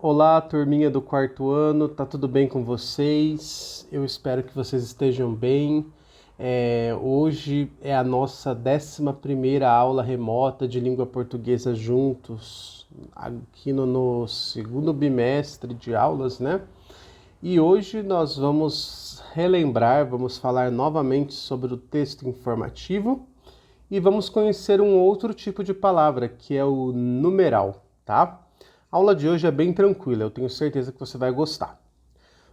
Olá, turminha do quarto ano, tá tudo bem com vocês? Eu espero que vocês estejam bem. Hoje é a nossa 11ª aula remota de língua portuguesa juntos, aqui no segundo bimestre de aulas, né? E hoje nós vamos relembrar, vamos falar novamente sobre o texto informativo e vamos conhecer um outro tipo de palavra, que é o numeral, tá? A aula de hoje é bem tranquila, eu tenho certeza que você vai gostar.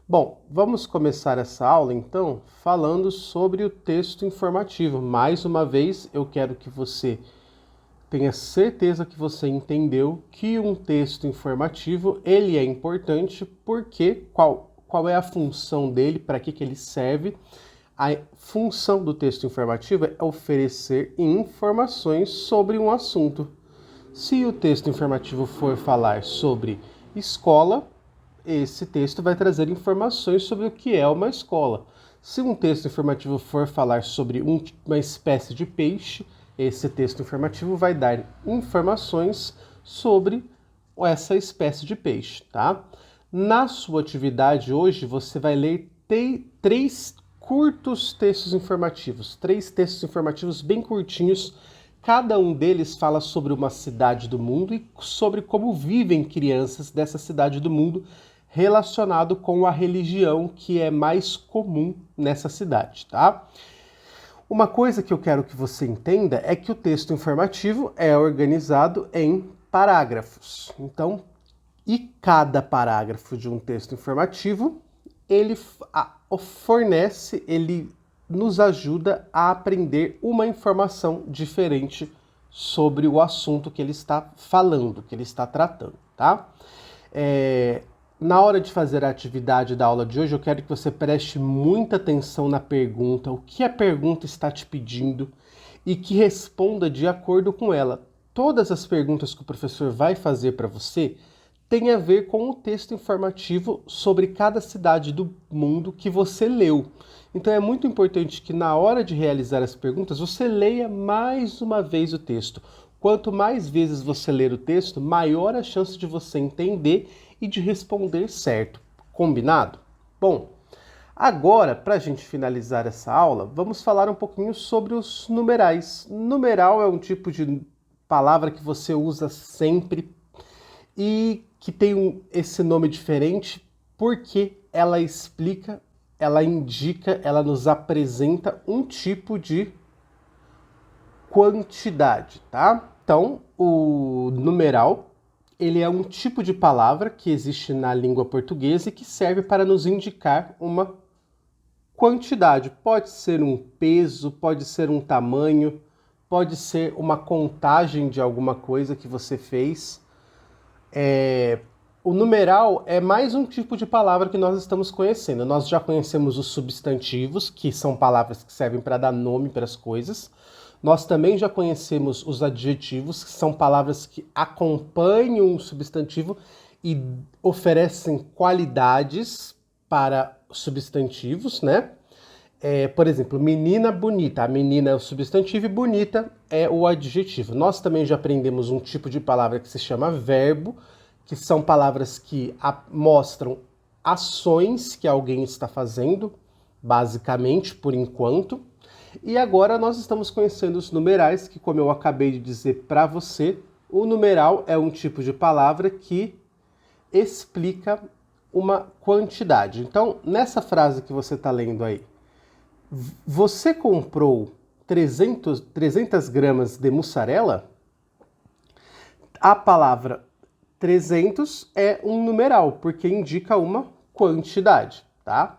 Bom, vamos começar essa aula então falando sobre o texto informativo. Mais uma vez, eu quero que você tenha certeza que você entendeu que um texto informativo ele é importante porque qual é a função dele, para que ele serve. A função do texto informativo é oferecer informações sobre um assunto. Se o texto informativo for falar sobre escola, esse texto vai trazer informações sobre o que é uma escola. Se um texto informativo for falar sobre uma espécie de peixe, esse texto informativo vai dar informações sobre essa espécie de peixe, tá? Na sua atividade hoje, você vai ler três curtos textos informativos, 3 textos informativos bem curtinhos. Cada um deles fala sobre uma cidade do mundo e sobre como vivem crianças dessa cidade do mundo relacionado com a religião que é mais comum nessa cidade, tá? Uma coisa que eu quero que você entenda é que o texto informativo é organizado em parágrafos. Então, e cada parágrafo de um texto informativo, ele nos ajuda a aprender uma informação diferente sobre o assunto que ele está falando, que ele está tratando, tá? Na hora de fazer a atividade da aula de hoje, eu quero que você preste muita atenção na pergunta, o que a pergunta está te pedindo e que responda de acordo com ela. Todas as perguntas que o professor vai fazer para você têm a ver com o texto informativo sobre cada cidade do mundo que você leu. Então é muito importante que na hora de realizar as perguntas, você leia mais uma vez o texto. Quanto mais vezes você ler o texto, maior a chance de você entender e de responder certo. Combinado? Bom, agora, para a gente finalizar essa aula, vamos falar um pouquinho sobre os numerais. Numeral é um tipo de palavra que você usa sempre e que tem esse nome diferente porque ela explica, ela indica, ela nos apresenta um tipo de quantidade, tá? Então, o numeral, ele é um tipo de palavra que existe na língua portuguesa e que serve para nos indicar uma quantidade. Pode ser um peso, pode ser um tamanho, pode ser uma contagem de alguma coisa que você fez. O numeral é mais um tipo de palavra que nós estamos conhecendo. Nós já conhecemos os substantivos, que são palavras que servem para dar nome para as coisas. Nós também já conhecemos os adjetivos, que são palavras que acompanham um substantivo e oferecem qualidades para substantivos, né? Por exemplo, menina bonita. A menina é o substantivo e bonita é o adjetivo. Nós também já aprendemos um tipo de palavra que se chama verbo, que são palavras que mostram ações que alguém está fazendo, basicamente, por enquanto. E agora nós estamos conhecendo os numerais, que, como eu acabei de dizer para você, o numeral é um tipo de palavra que explica uma quantidade. Então, nessa frase que você está lendo aí, você comprou 300 gramas de mussarela? A palavra 300 é um numeral, porque indica uma quantidade, tá?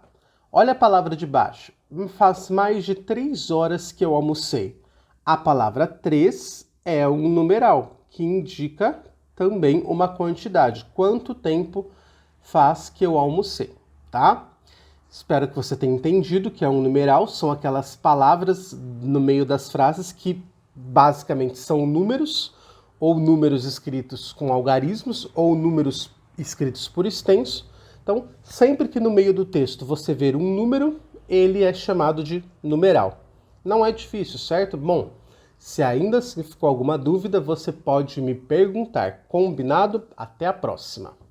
Olha a palavra de baixo. Faz mais de 3 horas que eu almocei. A palavra 3 é um numeral, que indica também uma quantidade. Quanto tempo faz que eu almocei, tá? Espero que você tenha entendido que é um numeral. São aquelas palavras no meio das frases que basicamente são números, ou números escritos com algarismos, ou números escritos por extenso. Então, sempre que no meio do texto você ver um número, ele é chamado de numeral. Não é difícil, certo? Bom, se ainda assim ficou alguma dúvida, você pode me perguntar. Combinado? Até a próxima!